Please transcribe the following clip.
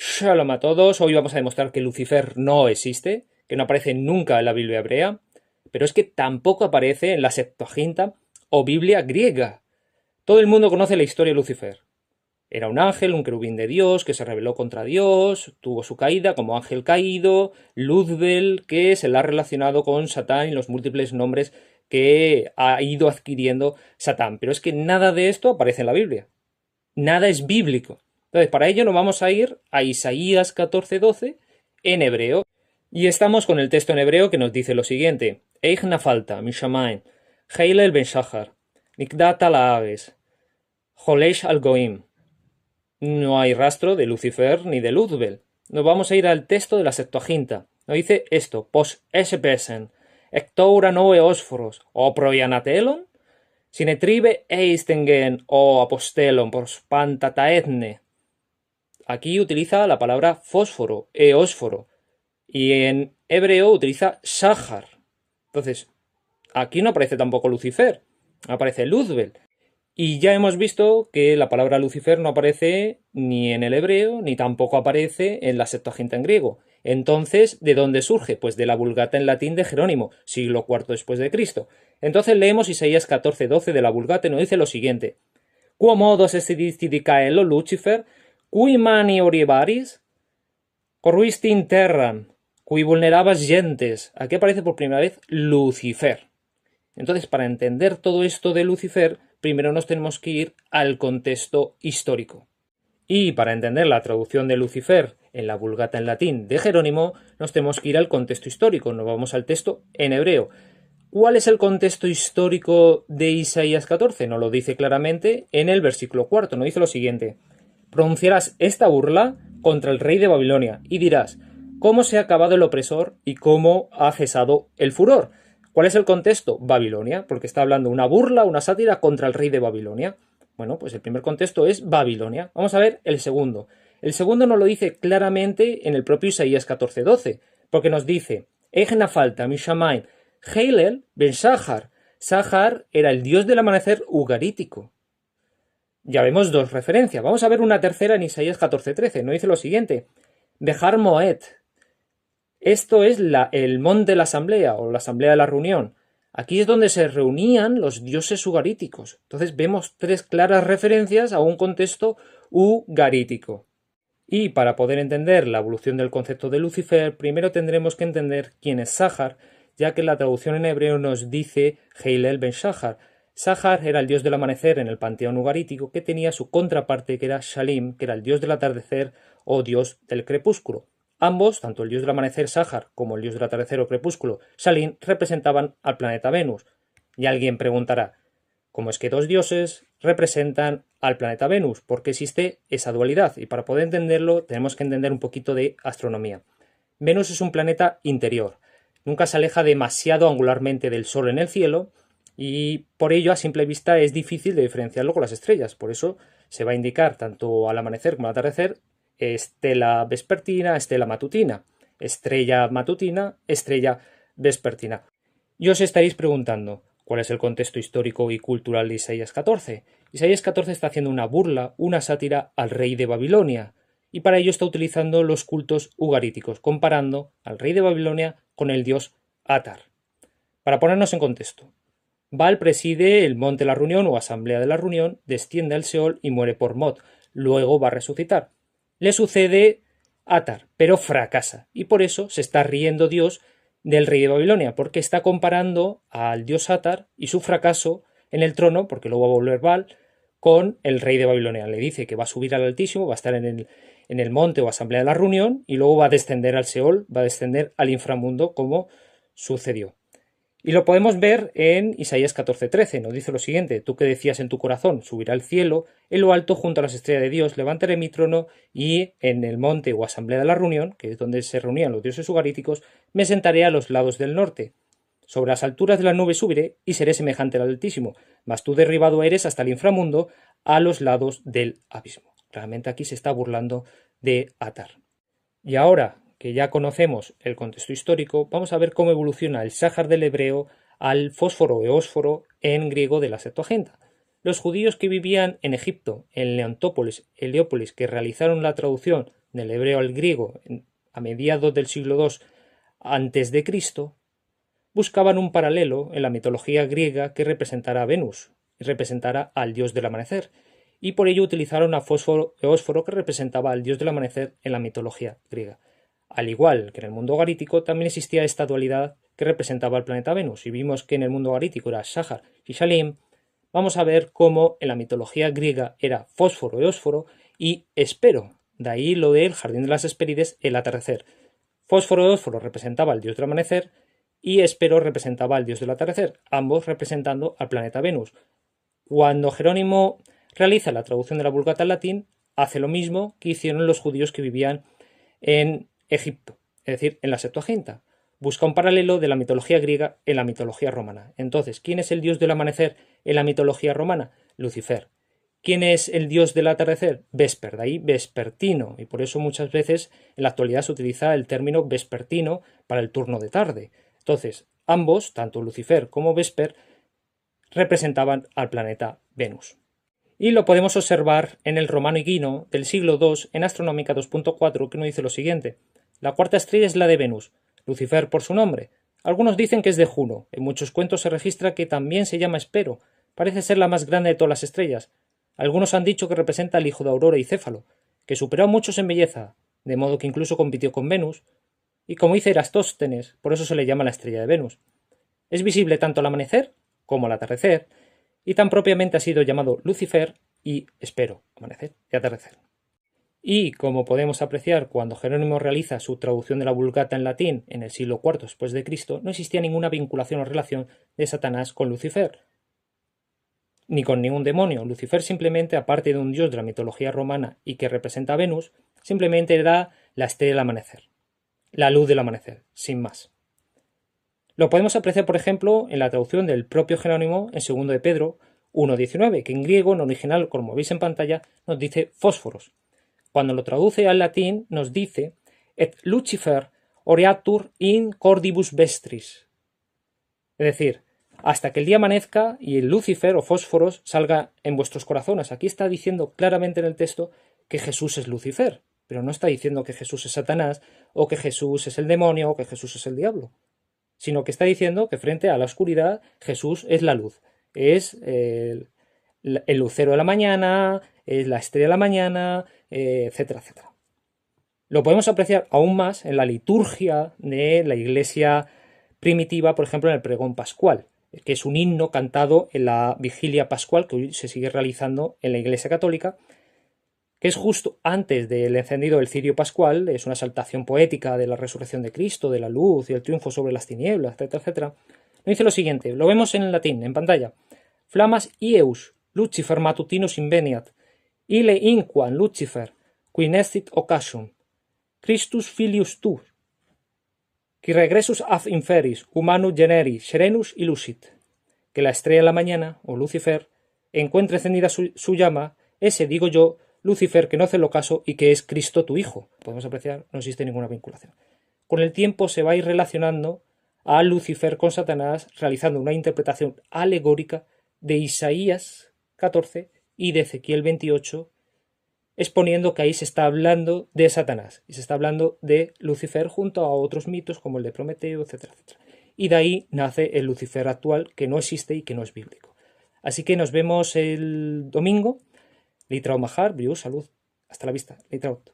Shalom a todos, hoy vamos a demostrar que Lucifer no existe, que no aparece nunca en la Biblia hebrea, pero es que tampoco aparece en la Septuaginta o Biblia griega. Todo el mundo conoce la historia de Lucifer. Era un ángel, un querubín de Dios, que se rebeló contra Dios, tuvo su caída como ángel caído, Luzbel, que se la ha relacionado con Satán y los múltiples nombres que ha ido adquiriendo Satán. Pero es que nada de esto aparece en la Biblia. Nada es bíblico. Entonces, para ello nos vamos a ir a Isaías 14:12 en hebreo. Y estamos con el texto en hebreo que nos dice lo siguiente. Eich nafalta, mishamaim, Heilel ben Shachar, Nikdata laages, Jolesh al Goim. No hay rastro de Lucifer ni de Luzbel. Nos vamos a ir al texto de la Septuaginta. Nos dice esto, pos espesen, ectoura noe ósforos, o proianatelon, sinetribe eistengen o apostelon pos pantataetne. Aquí utiliza la palabra fósforo, eósforo, y en hebreo utiliza Shahar. Entonces, aquí no aparece tampoco Lucifer, aparece Luzbel. Y ya hemos visto que la palabra Lucifer no aparece ni en el hebreo, ni tampoco aparece en la Septuaginta en griego. Entonces, ¿de dónde surge? Pues de la Vulgata en latín de Jerónimo, siglo IV después de Cristo. Entonces leemos Isaías 14:12 de la Vulgata y nos dice lo siguiente. Quo modos estidicaelo Lucifer, cui mani oribaris, corruisti in terram, cui vulnerabas gentes. Aquí aparece por primera vez Lucifer. Entonces, para entender todo esto de Lucifer, primero nos tenemos que ir al contexto histórico. Y para entender la traducción de Lucifer en la Vulgata en latín de Jerónimo, nos tenemos que ir al contexto histórico. Nos vamos al texto en hebreo. ¿Cuál es el contexto histórico de Isaías 14? Nos lo dice claramente en el versículo 4. Nos dice lo siguiente. Pronunciarás esta burla contra el rey de Babilonia y dirás, ¿cómo se ha acabado el opresor y cómo ha cesado el furor? ¿Cuál es el contexto? Babilonia, porque está hablando una burla, una sátira contra el rey de Babilonia. Bueno, pues el primer contexto es Babilonia. Vamos a ver el segundo. El segundo nos lo dice claramente en el propio Isaías 14:12, porque nos dice, Ejna falta, Mishamaim, Heilel ben Shahar. Shahar era el dios del amanecer ugarítico. Ya vemos dos referencias. Vamos a ver una tercera en Isaías 14:13. Nos dice lo siguiente. Dejar Moed. Esto es el monte de la asamblea o la asamblea de la reunión. Aquí es donde se reunían los dioses ugaríticos. Entonces vemos tres claras referencias a un contexto ugarítico. Y para poder entender la evolución del concepto de Lucifer, primero tendremos que entender quién es Shahar, ya que la traducción en hebreo nos dice Heilel ben Shahar. Shahar era el dios del amanecer en el panteón ugarítico que tenía su contraparte que era Shalim, que era el dios del atardecer o dios del crepúsculo. Ambos, tanto el dios del amanecer Shahar como el dios del atardecer o crepúsculo Shalim, representaban al planeta Venus. Y alguien preguntará, ¿cómo es que dos dioses representan al planeta Venus? ¿Por qué existe esa dualidad? Y para poder entenderlo tenemos que entender un poquito de astronomía. Venus es un planeta interior. Nunca se aleja demasiado angularmente del Sol en el cielo y por ello a simple vista es difícil de diferenciarlo con las estrellas. Por eso se va a indicar tanto al amanecer como al atardecer estela vespertina, estela matutina, estrella matutina, estrella vespertina. Y os estaréis preguntando, ¿cuál es el contexto histórico y cultural de Isaías 14? Isaías 14 está haciendo una burla, una sátira al rey de Babilonia, y para ello está utilizando los cultos ugaríticos, comparando al rey de Babilonia con el dios Atar. Para ponernos en contexto, Baal preside el monte de la reunión o asamblea de la reunión, desciende al Seol y muere por Mot, luego va a resucitar. Le sucede Atar, pero fracasa, y por eso se está riendo Dios del rey de Babilonia, porque está comparando al dios Atar y su fracaso en el trono, porque luego va a volver Baal, con el rey de Babilonia. Le dice que va a subir al Altísimo, va a estar en el monte o asamblea de la reunión, y luego va a descender al Seol, va a descender al inframundo, como sucedió. Y lo podemos ver en Isaías 14:13, nos dice lo siguiente, tú que decías en tu corazón, subiré al cielo, en lo alto junto a las estrellas de Dios, levantaré mi trono y en el monte o asamblea de la reunión, que es donde se reunían los dioses ugaríticos, me sentaré a los lados del norte. Sobre las alturas de las nubes subiré y seré semejante al Altísimo, mas tú derribado eres hasta el inframundo a los lados del abismo. Realmente aquí se está burlando de Atar. Y ahora que ya conocemos el contexto histórico, vamos a ver cómo evoluciona el Shahar del hebreo al fósforo o eósforo en griego de la Septuaginta. Los judíos que vivían en Egipto, en Leontópolis, Heliópolis, que realizaron la traducción del hebreo al griego a mediados del siglo II antes de Cristo, buscaban un paralelo en la mitología griega que representara a Venus y representara al dios del amanecer, y por ello utilizaron a Fósforo e Ósforo, que representaba al dios del amanecer en la mitología griega. Al igual que en el mundo garítico, también existía esta dualidad que representaba al planeta Venus, y vimos que en el mundo garítico era Shahar y Shalim. Vamos a ver cómo en la mitología griega era Fósforo e Ósforo y Hespero, de ahí lo del jardín de las Hespérides, el atardecer. Fósforo e Ósforo representaba al dios del amanecer y Hespero representaba al dios del atardecer, ambos representando al planeta Venus. Cuando Jerónimo realiza la traducción de la Vulgata al latín, hace lo mismo que hicieron los judíos que vivían en Egipto, es decir, en la Septuaginta. Busca un paralelo de la mitología griega en la mitología romana. Entonces, ¿quién es el dios del amanecer en la mitología romana? Lucifer. ¿Quién es el dios del atardecer? Vesper, de ahí vespertino, y por eso muchas veces en la actualidad se utiliza el término vespertino para el turno de tarde. Entonces, ambos, tanto Lucifer como Vesper, representaban al planeta Venus. Y lo podemos observar en el Romano Higino del siglo II en Astronómica 2.4, que nos dice lo siguiente: la cuarta estrella es la de Venus, Lucifer por su nombre. Algunos dicen que es de Juno, en muchos cuentos se registra que también se llama Hespero, parece ser la más grande de todas las estrellas. Algunos han dicho que representa al hijo de Aurora y Céfalo, que superó a muchos en belleza, de modo que incluso compitió con Venus, y como dice Erastóstenes, por eso se le llama la estrella de Venus. Es visible tanto al amanecer como al atardecer, y tan propiamente ha sido llamado Lucifer y Hespero, amanecer y atardecer. Y, como podemos apreciar, cuando Jerónimo realiza su traducción de la Vulgata en latín en el siglo IV después de Cristo, no existía ninguna vinculación o relación de Satanás con Lucifer, ni con ningún demonio. Lucifer simplemente, aparte de un dios de la mitología romana y que representa a Venus, simplemente era la estrella del amanecer, la luz del amanecer, sin más. Lo podemos apreciar, por ejemplo, en la traducción del propio Jerónimo en 2 de Pedro 1.19, que en griego, en original, como veis en pantalla, nos dice fósforos. Cuando lo traduce al latín, nos dice et Lucifer oreatur in cordibus vestris. Es decir, hasta que el día amanezca y el Lucifer o fósforos salga en vuestros corazones. Aquí está diciendo claramente en el texto que Jesús es Lucifer, pero no está diciendo que Jesús es Satanás, o que Jesús es el demonio, o que Jesús es el diablo, sino que está diciendo que frente a la oscuridad Jesús es la luz, es el lucero de la mañana, es la estrella de la mañana, etcétera, etcétera. Lo podemos apreciar aún más en la liturgia de la iglesia primitiva, por ejemplo en el pregón pascual, que es un himno cantado en la vigilia pascual que hoy se sigue realizando en la iglesia católica, que es justo antes del encendido del cirio pascual. Es una exaltación poética de la resurrección de Cristo, de la luz y el triunfo sobre las tinieblas, etcétera, etcétera. Nos dice lo siguiente, lo vemos en latín, en pantalla: Flamas ieus Lucifer matutinus inveniat, ile inquam Lucifer, qui nescit occasion, Christus filius tu, qui regressus ad inferis, humanus generi, serenus illusit. Que la estrella de la mañana, o Lucifer, encuentre encendida su llama, ese, digo yo, Lucifer, que no hace el ocaso y que es Cristo tu Hijo. Podemos apreciar, no existe ninguna vinculación. Con el tiempo se va a ir relacionando a Lucifer con Satanás, realizando una interpretación alegórica de Isaías 14 y de Ezequiel 28, exponiendo que ahí se está hablando de Satanás y se está hablando de Lucifer junto a otros mitos como el de Prometeo, etcétera, etcétera. Y de ahí nace el Lucifer actual, que no existe y que no es bíblico. Así que nos vemos el domingo. Litraut Mahar, Briu, salud. Hasta la vista. Litraut.